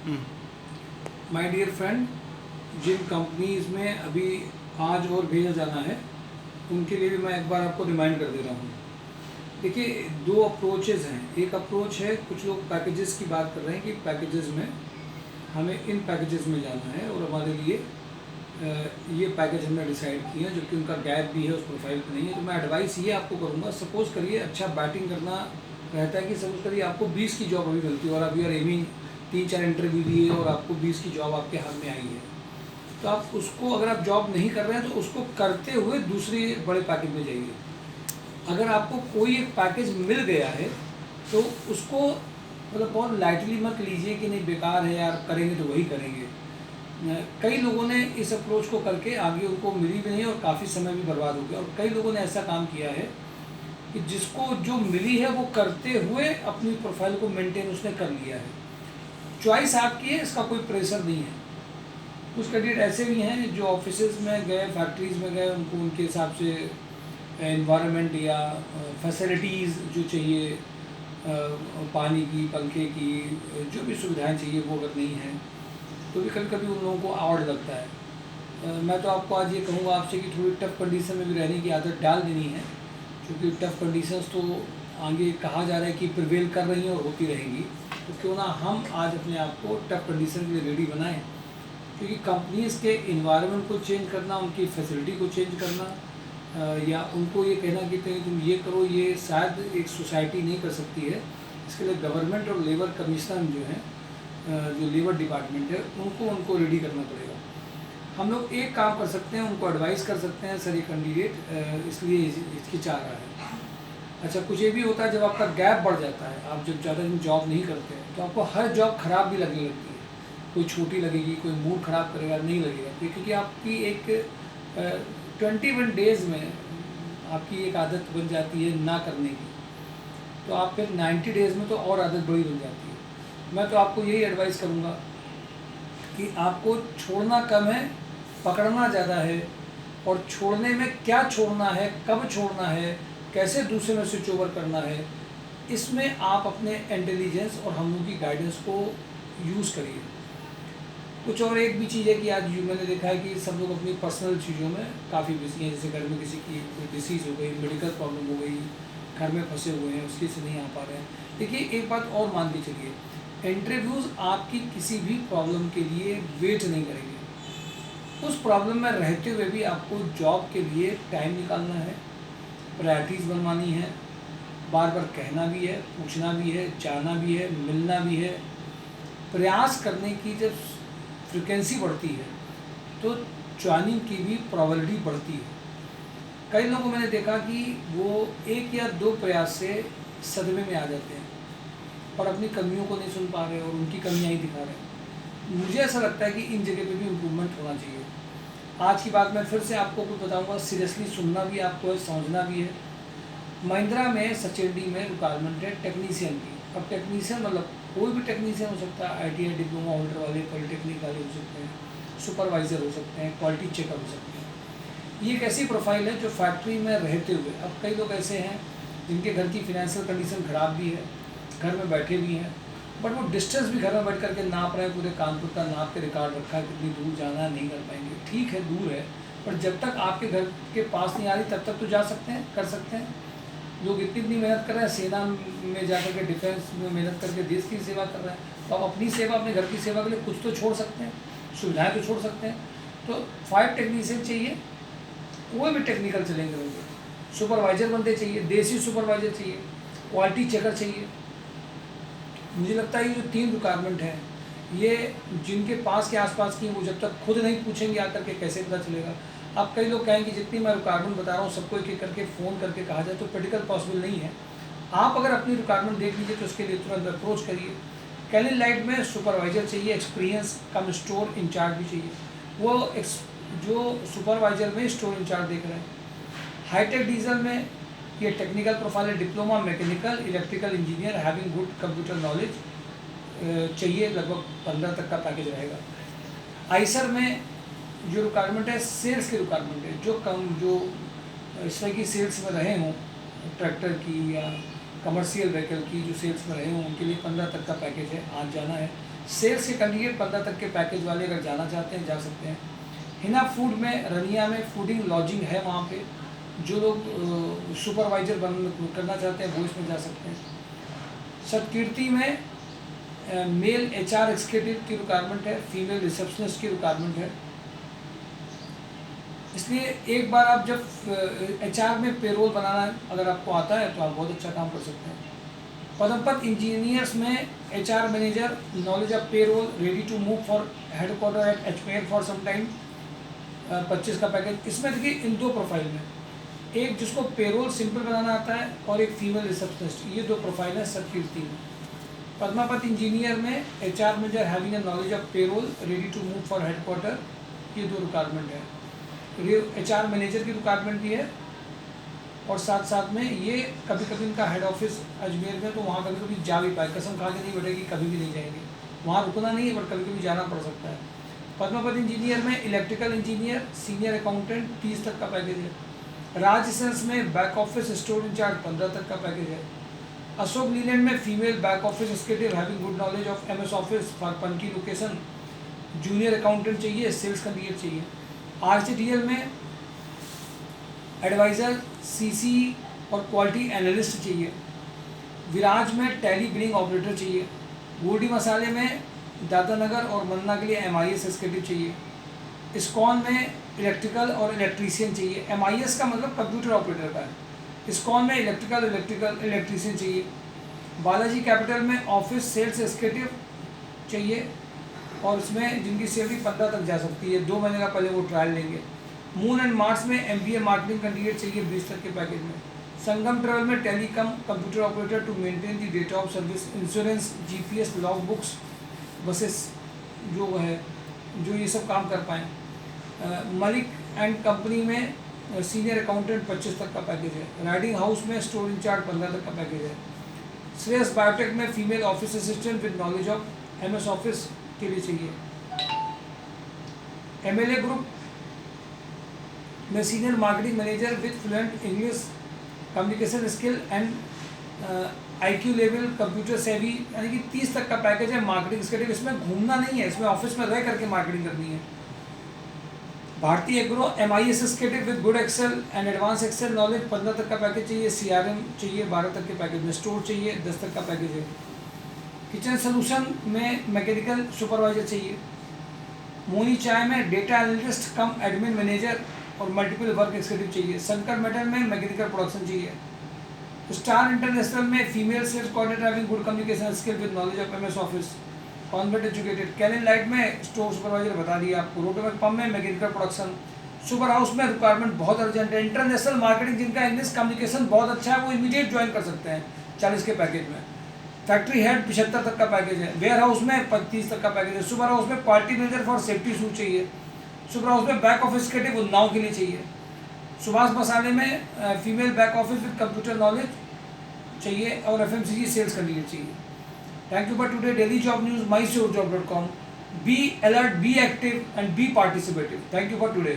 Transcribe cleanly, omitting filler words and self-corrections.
My dear friend, जिन companies में अभी आज और भेजा जाना है उनके लिए भी मैं एक बार आपको रिमाइंड कर दे रहा हूँ। देखिए, दो अप्रोचेज़ हैं। एक अप्रोच है, कुछ लोग पैकेजेस की बात कर रहे हैं कि पैकेजेस में हमें इन पैकेजेस में जाना है और हमारे लिए ये पैकेज हमने डिसाइड किए हैं, जो कि उनका गैप भी है उस प्रोफाइल पे नहीं है। तो मैं एडवाइस ये आपको करूँगा, सपोज़ करिए अच्छा बैटिंग करना रहता है कि सपोज़ करिए आपको 20 की जॉब अभी मिलती है और अभी एमिंग 3-4 इंटरव्यू दिए और आपको 20 की जॉब आपके हाथ में आई है। तो आप उसको, अगर आप जॉब नहीं कर रहे हैं तो उसको करते हुए दूसरे बड़े पैकेज में जाइए। अगर आपको कोई एक पैकेज मिल गया है तो उसको मतलब बहुत लाइटली मत लीजिए कि नहीं बेकार है यार, करेंगे तो वही करेंगे। कई लोगों ने इस अप्रोच को करके आगे उनको मिली भी नहीं और काफ़ी समय भी बर्बाद हो गया। और कई लोगों ने ऐसा काम किया है कि जिसको जो मिली है वो करते हुए अपनी प्रोफाइल को मेंटेन उसने कर लिया है। चॉइस आपकी है, इसका कोई प्रेशर नहीं है। कुछ कैंडिडेट ऐसे भी हैं जो ऑफिसेज में गए, फैक्ट्रीज में गए, उनको उनके हिसाब से एनवायरनमेंट या फैसिलिटीज़ जो चाहिए, पानी की, पंखे की, जो भी सुविधाएं चाहिए वो अगर नहीं है तो भी कभी कभी उन लोगों को आड़ लगता है। मैं तो आपको आज ये कहूँगा आपसे कि थोड़ी टफ कंडीशन में भी रहने की आदत डाल देनी है, क्योंकि टफ कंडीशंस तो आगे कहा जा रहा है कि प्रिवेल कर रही हैं और होती रहेंगी। तो क्यों ना हम आज अपने आप को टफ कंडीशन के लिए रेडी बनाएं, क्योंकि कंपनीज़ के इन्वायरमेंट को चेंज करना, उनकी फैसिलिटी को चेंज करना, या उनको ये कहना कि तुम ये करो, ये शायद एक सोसाइटी नहीं कर सकती है। इसके लिए गवर्नमेंट और लेबर कमीशन जो है, जो लेबर डिपार्टमेंट है, उनको रेडी करना पड़ेगा। हम लोग एक काम कर सकते हैं, उनको एडवाइस कर सकते हैं, सर ये कैंडिडेट इसलिए हिचकिचा रहा है। अच्छा, कुछ ये भी होता है जब आपका गैप बढ़ जाता है, आप जब ज़्यादा दिन जॉब नहीं करते हैं तो आपको हर जॉब ख़राब भी लगने लगती है। कोई छोटी लगेगी, कोई मूड ख़राब करेगा, नहीं लगेगा, क्योंकि आपकी एक 21 डेज़ में आपकी एक आदत बन जाती है ना करने की। तो आप फिर 90 डेज़ में तो और आदत बड़ी बन जाती है। मैं तो आपको यही एडवाइस करूँगा कि आपको छोड़ना कम है, पकड़ना ज़्यादा है। और छोड़ने में क्या छोड़ना है, कब छोड़ना है, कैसे दूसरे में स्विच ओवर करना है, इसमें आप अपने इंटेलिजेंस और हम लोग की गाइडेंस को यूज़ करिए। कुछ और एक भी चीज़ है कि आज मैंने देखा है कि सब लोग अपनी पर्सनल चीज़ों में काफ़ी बिजी हैं। जैसे घर में किसी की कोई डिसीज़ हो गई, मेडिकल प्रॉब्लम हो गई, घर में फंसे हुए हैं, उसकी से नहीं आ पा रहे हैं। देखिए, एक बात और मान के चलिए, इंटरव्यूज़ आपकी किसी भी प्रॉब्लम के लिए वेट नहीं करेंगे। उस प्रॉब्लम में रहते हुए भी आपको जॉब के लिए टाइम निकालना है, प्रायोरिटीज़ बनवानी है, बार बार कहना भी है, पूछना भी है, चाहना भी है, मिलना भी है। प्रयास करने की जब फ्रिक्वेंसी बढ़ती है तो ज्वाइनिंग की भी प्रोबेबिलिटी बढ़ती है। कई लोगों को मैंने देखा कि वो एक या दो प्रयास से सदमे में आ जाते हैं और अपनी कमियों को नहीं सुन पा रहे और उनकी कमियां ही दिखा रहे हैं। मुझे ऐसा लगता है कि इन जगह पे भी इम्प्रूवमेंट होना चाहिए। आज की बात मैं फिर से आपको कुछ बताऊंगा, सीरियसली सुनना भी आपको है, समझना भी है। महिंद्रा में सचेडी में रिक्वायरमेंट है टेक्नीशियन की। अब टेक्नीशियन मतलब कोई भी टेक्नीशियन हो सकता है, ITI डिप्लोमा होल्डर वाले, पॉलिटेक्निक वाले हो सकते हैं, सुपरवाइज़र हो सकते हैं, क्वालिटी चेकर हो सकते हैं। ये एक ऐसी प्रोफाइल है जो फैक्ट्री में रहते हुए, अब कई लोग ऐसे हैं जिनके घर की फिनेंशियल कंडीशन ख़राब भी है, घर में बैठे भी हैं, बट वो डिस्टेंस भी घर में बैठ करके नाप रहे हैं, पूरे कानपुर का नाप के रिकॉर्ड रखा है, कितनी दूर जाना है, नहीं कर पाएंगे। ठीक है, दूर है, पर जब तक आपके घर के पास नहीं आ रही तब तक तो जा सकते हैं, कर सकते हैं। लोग इतनी मेहनत कर रहे हैं, सेना में जाकर के डिफेंस में मेहनत करके देश की सेवा कर रहे हैं, तो आप अपनी सेवा, अपने घर की सेवा के लिए कुछ तो छोड़ सकते हैं, सुविधाएं तो छोड़ सकते हैं। तो 5 टेक्नीशियन चाहिए, कोई भी टेक्निकल चलेंगे होंगे, सुपरवाइज़र बंदे चाहिए, देसी सुपरवाइज़र चाहिए, क्वालिटी चेकर चाहिए। मुझे लगता है ये जो 3 रिक्वायरमेंट हैं, ये जिनके पास के आसपास की, वो जब तक खुद नहीं पूछेंगे आकर के कैसे पता चलेगा। अब कई लोग कहेंगे जितनी मैं रिक्वायरमेंट बता रहा हूँ सबको एक एक करके फ़ोन करके कहा जाए तो प्रैक्टिकल पॉसिबल नहीं है। आप अगर अपनी रिक्वायरमेंट देख लीजिए तो उसके लिए तुरंत अप्रोच करिए। कैलिन लाइट में सुपरवाइज़र चाहिए, एक्सपीरियंस कम स्टोर इंचार्ज भी चाहिए। वो जो सुपरवाइज़र में स्टोर इंचार्ज देख रहे हैं। हाईटेक डीजल में ये टेक्निकल प्रोफाइल है, diploma mechanical electrical engineer having good computer knowledge चाहिए, लगभग 15 तक का पैकेज रहेगा। आइसर में जो रिक्वायरमेंट है सेल्स की रिक्वायरमेंट है, जो इस तरह की सेल्स में रहे हों, ट्रैक्टर की या कमर्शियल व्हीकल की जो सेल्स में रहे हों उनके लिए 15 तक का पैकेज है, आज जाना है। सेल्स के कैंडिडेट 15 तक के पैकेज वाले अगर जाना चाहते हैं जा सकते हैं। हिना फूड में रनिया में फूडिंग लॉजिंग है, वहाँ पे जो लोग सुपरवाइजर करना चाहते हैं वो इसमें जा सकते हैं। सतकीर्ति में मेल HR एग्जीक्यूटिव की रिक्वायरमेंट है, फीमेल रिसेप्शनिस्ट की रिक्वायरमेंट है। इसलिए एक बार आप जब HR में पेरोल बनाना अगर आपको आता है तो आप बहुत अच्छा काम कर सकते हैं। पदमपत इंजीनियर्स में HR manager, knowledge of payroll, ready to move for headquarter at Ajmer for some time, 25 का पैकेज। इसमें देखिए इन दो प्रोफाइल में, एक जिसको पेरोल सिंपल बनाना आता है और एक फीमेल रिसेप्शनिस्ट, ये दो प्रोफाइल है सतकीर्ति में। पद्मापत इंजीनियर में HR manager having a knowledge of payroll, ready to move for headquarter, ये दो रिक्वायरमेंट है। HR मैनेजर की रिक्वायरमेंट भी है और साथ साथ में ये कभी कभी इनका हेड ऑफिस अजमेर में, तो वहाँ कभी कभी जा भी पाए, कसम खा के नहीं बैठेगी, कभी भी नहीं जाएंगे, वहाँ रुकना नहीं है पर कभी कभी जाना पड़ सकता है। पद्मापत इंजीनियर में इलेक्ट्रिकल इंजीनियर, सीनियर अकाउंटेंट, 30 तक का पैकेज है। राज सेंस में बैक ऑफिस स्टोर इंचार्ज, 15 तक का पैकेज है। अशोक लीलैंड में female back office executive having good knowledge of MS office for Panki location, junior accountant चाहिए, सेल्स कैंडिडेट चाहिए। RCTL में एडवाइज़र, CC और क्वालिटी एनालिस्ट चाहिए। विराज में टैली बिलिंग ऑपरेटर चाहिए। गोल्डी मसाले में दादानगर और मन्ना के लिए MIS एग्जीक्यूटिव चाहिए। इस्कॉन में इलेक्ट्रिकल और इलेक्ट्रीशियन चाहिए, MIS का मतलब कंप्यूटर ऑपरेटर का है। इस्कॉन में इलेक्ट्रीशियन चाहिए। बालाजी कैपिटल में ऑफिस सेल्स एग्जीक्यूटिव चाहिए और इसमें जिनकी सैलरी 15 तक जा सकती है, 2 महीने का पहले वो ट्रायल लेंगे। मून एंड मार्स में MBA मार्केटिंग कैंडिडेट चाहिए 20 तक के पैकेज में। संगम ट्रेवल में telecom computer operator to maintain the data of service, insurance, GPS, log books, buses जो है जो ये सब काम कर पाएँ। मलिक एंड कंपनी में सीनियर अकाउंटेंट 25 तक का पैकेज है। राइडिंग हाउस में स्टोर इंचार्ज 15 तक का पैकेज है। श्रेयस बायोटेक में female office assistant with knowledge of MS office के लिए चाहिए। MLA ग्रुप में senior marketing manager with fluent English communication skill and IQ level computer सेवी, यानी कि 30 तक का पैकेज है। मार्केटिंग एग्जीक्यूटिव, इसमें घूमना नहीं है, इसमें ऑफिस में रह करके मार्केटिंग करनी है। Bharatiya agro MIS executive with good Excel and advance Excel knowledge, 15 तक का पैकेज चाहिए। CRM चाहिए 12 तक के पैकेज में। स्टोर चाहिए 10 तक का पैकेज है। किचन सोल्यूशन में मैकेनिकल सुपरवाइजर चाहिए। मोनी चाय में data analyst cum admin manager और मल्टीपल वर्क एग्जीक्यूटिव चाहिए। शंकर मेटल में मैकेनिकल प्रोडक्शन चाहिए। स्टार इंटरनेशनल में female sales coordinator having good communication skill with knowledge of MS office, convent educated. कैलिन light में स्टोर सुपरवाइजर बता दिया आपको। रोटोमेक पंप में मैकेनिकल प्रोडक्शन। सुपर हाउस में रिक्वायरमेंट बहुत अर्जेंट है। इंटरनेशनल मार्केटिंग, जिनका इंग्लिश कम्युनिकेशन बहुत अच्छा है वो इमीडिएट ज्वाइन कर सकते हैं 40 के पैकेज में। फैक्ट्री हेड 75 तक का पैकेज है। वेयर हाउस में 35 तक का पैकेज है। सुपर हाउस में quality manager for safety suit चाहिए। सुपर हाउस में बैक ऑफिस के लिए उन्नाव के लिए चाहिए। सुभाष मसाले में female back office with computer knowledge चाहिए और FMCG सेल्स कैंडिडेट चाहिए। Thank you for today daily job news, mysurejob.com. Be alert, be active and be participative. Thank you for today.